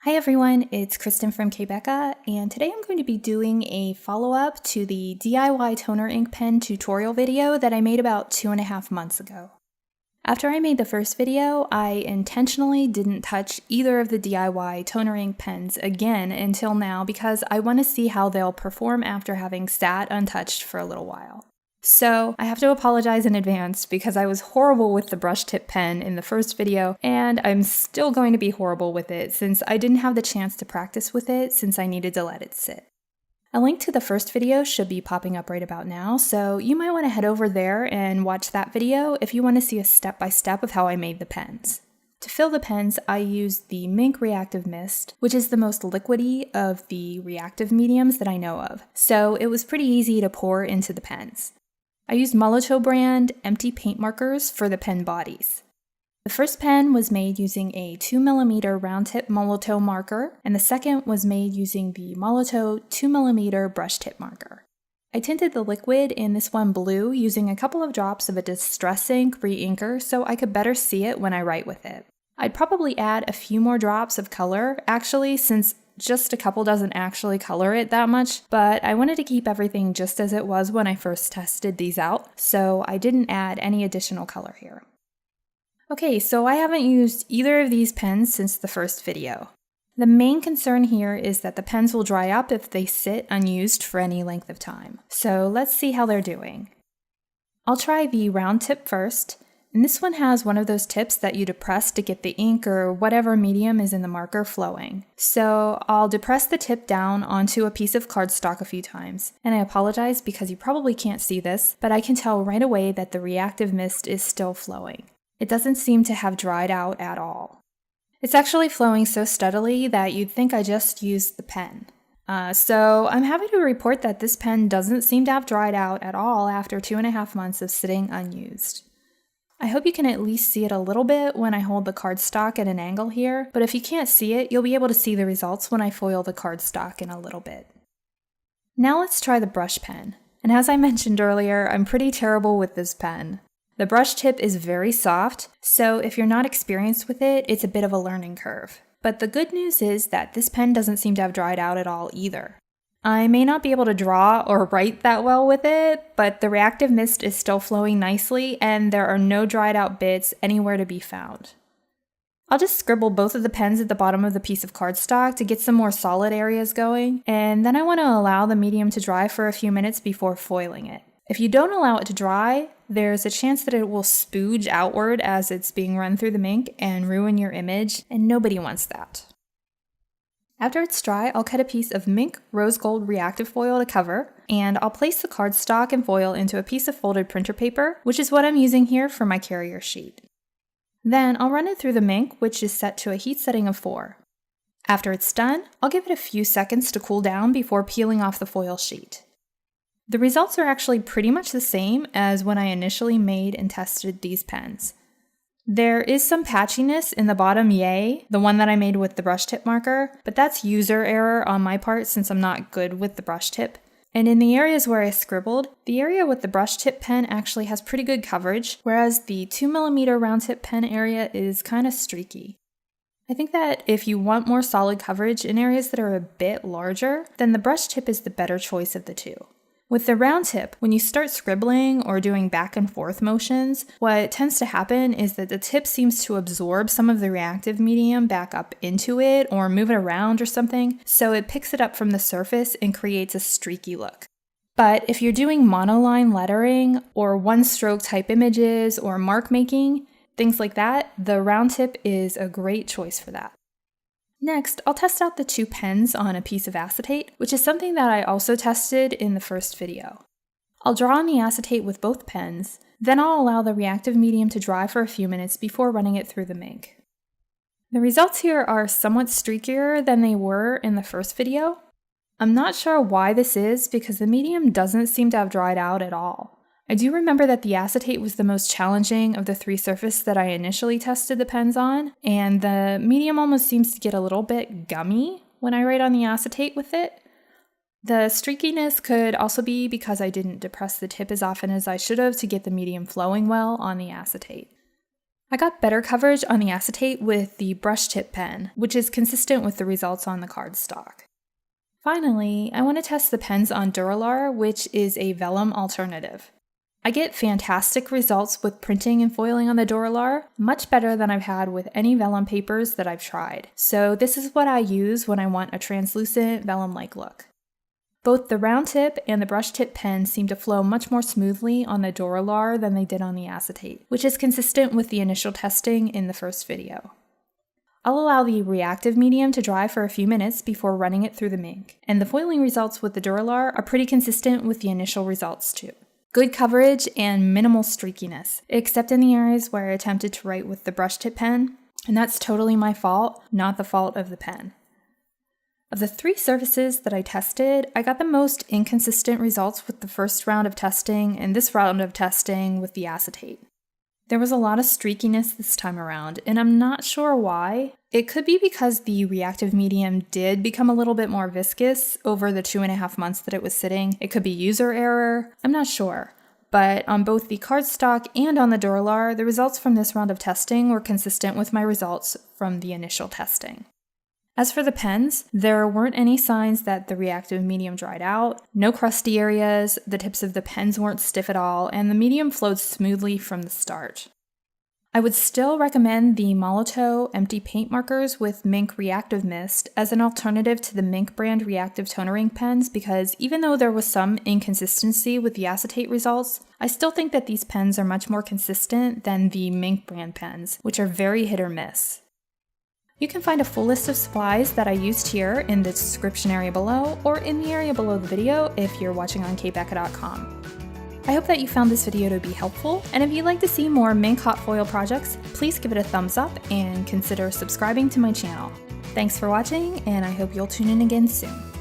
Hi everyone, it's Kristen from k.becca, and today I'm going to be doing a follow-up to the DIY toner ink pen tutorial video that I made about 2.5 months ago. After I made the first video, I intentionally didn't touch either of the DIY toner ink pens again until now because I want to see how they'll perform after having sat untouched for a little while. So I have to apologize in advance because I was horrible with the brush tip pen in the first video, and I'm still going to be horrible with it since I didn't have the chance to practice with it since I needed to let it sit. A link to the first video should be popping up right about now, so you might want to head over there and watch that video if you want to see a step-by-step of how I made the pens. To fill the pens, I used the Minc Reactive Mist, which is the most liquidy of the reactive mediums that I know of, so it was pretty easy to pour into the pens. I used Molotow brand empty paint markers for the pen bodies. The first pen was made using a 2mm round tip Molotow marker, and the second was made using the Molotow 2mm brush tip marker. I tinted the liquid in this one blue using a couple of drops of a Distress Ink re-inker so I could better see it when I write with it. I'd probably add a few more drops of color, actually, since just a couple doesn't actually color it that much, but I wanted to keep everything just as it was when I first tested these out, so I didn't add any additional color here. Okay, so I haven't used either of these pens since the first video. The main concern here is that the pens will dry up if they sit unused for any length of time. So let's see how they're doing. I'll try the round tip first. And this one has one of those tips that you depress to get the ink or whatever medium is in the marker flowing. So I'll depress the tip down onto a piece of cardstock a few times. And I apologize because you probably can't see this, but I can tell right away that the reactive mist is still flowing. It doesn't seem to have dried out at all. It's actually flowing so steadily that you'd think I just used the pen. So I'm happy to report that this pen doesn't seem to have dried out at all after 2.5 months of sitting unused. I hope you can at least see it a little bit when I hold the cardstock at an angle here, but if you can't see it, you'll be able to see the results when I foil the cardstock in a little bit. Now let's try the brush pen. And as I mentioned earlier, I'm pretty terrible with this pen. The brush tip is very soft, so if you're not experienced with it, it's a bit of a learning curve. But the good news is that this pen doesn't seem to have dried out at all either. I may not be able to draw or write that well with it, but the reactive mist is still flowing nicely and there are no dried out bits anywhere to be found. I'll just scribble both of the pens at the bottom of the piece of cardstock to get some more solid areas going, and then I want to allow the medium to dry for a few minutes before foiling it. If you don't allow it to dry, there's a chance that it will spooge outward as it's being run through the Minc and ruin your image, and nobody wants that. After it's dry, I'll cut a piece of Minc Rose Gold reactive foil to cover, and I'll place the cardstock and foil into a piece of folded printer paper, which is what I'm using here for my carrier sheet. Then I'll run it through the Minc, which is set to a heat setting of 4. After it's done, I'll give it a few seconds to cool down before peeling off the foil sheet. The results are actually pretty much the same as when I initially made and tested these pens. There is some patchiness in the bottom yay, the one that I made with the brush tip marker, but that's user error on my part since I'm not good with the brush tip. And in the areas where I scribbled, the area with the brush tip pen actually has pretty good coverage, whereas the 2mm round tip pen area is kind of streaky. I think that if you want more solid coverage in areas that are a bit larger, then the brush tip is the better choice of the two. With the round tip, when you start scribbling or doing back and forth motions, what tends to happen is that the tip seems to absorb some of the reactive medium back up into it or move it around or something, so it picks it up from the surface and creates a streaky look. But if you're doing monoline lettering or one-stroke type images or mark making, things like that, the round tip is a great choice for that. Next, I'll test out the two pens on a piece of acetate, which is something that I also tested in the first video. I'll draw on the acetate with both pens, then I'll allow the reactive medium to dry for a few minutes before running it through the Minc. The results here are somewhat streakier than they were in the first video. I'm not sure why this is because the medium doesn't seem to have dried out at all. I do remember that the acetate was the most challenging of the 3 surfaces that I initially tested the pens on, and the medium almost seems to get a little bit gummy when I write on the acetate with it. The streakiness could also be because I didn't depress the tip as often as I should have to get the medium flowing well on the acetate. I got better coverage on the acetate with the brush tip pen, which is consistent with the results on the cardstock. Finally, I want to test the pens on Duralar, which is a vellum alternative. I get fantastic results with printing and foiling on the Duralar, much better than I've had with any vellum papers that I've tried. So this is what I use when I want a translucent vellum-like look. Both the round tip and the brush tip pen seem to flow much more smoothly on the Duralar than they did on the acetate, which is consistent with the initial testing in the first video. I'll allow the reactive medium to dry for a few minutes before running it through the Minc, and the foiling results with the Duralar are pretty consistent with the initial results too. Good coverage and minimal streakiness, except in the areas where I attempted to write with the brush tip pen, and that's totally my fault, not the fault of the pen. Of the 3 surfaces that I tested, I got the most inconsistent results with the first round of testing and this round of testing with the acetate. There was a lot of streakiness this time around, and I'm not sure why. It could be because the reactive medium did become a little bit more viscous over the 2.5 months that it was sitting. It could be user error, I'm not sure. But on both the cardstock and on the Duralar, the results from this round of testing were consistent with my results from the initial testing. As for the pens, there weren't any signs that the reactive medium dried out, no crusty areas, the tips of the pens weren't stiff at all, and the medium flowed smoothly from the start. I would still recommend the Molotow empty paint markers with Minc Reactive Mist as an alternative to the Minc brand reactive toner ink pens because even though there was some inconsistency with the acetate results, I still think that these pens are much more consistent than the Minc brand pens, which are very hit or miss. You can find a full list of supplies that I used here in the description area below or in the area below the video if you're watching on k.becca.com. I hope that you found this video to be helpful, and if you'd like to see more Minc hot foil projects, please give it a thumbs up and consider subscribing to my channel. Thanks for watching, and I hope you'll tune in again soon.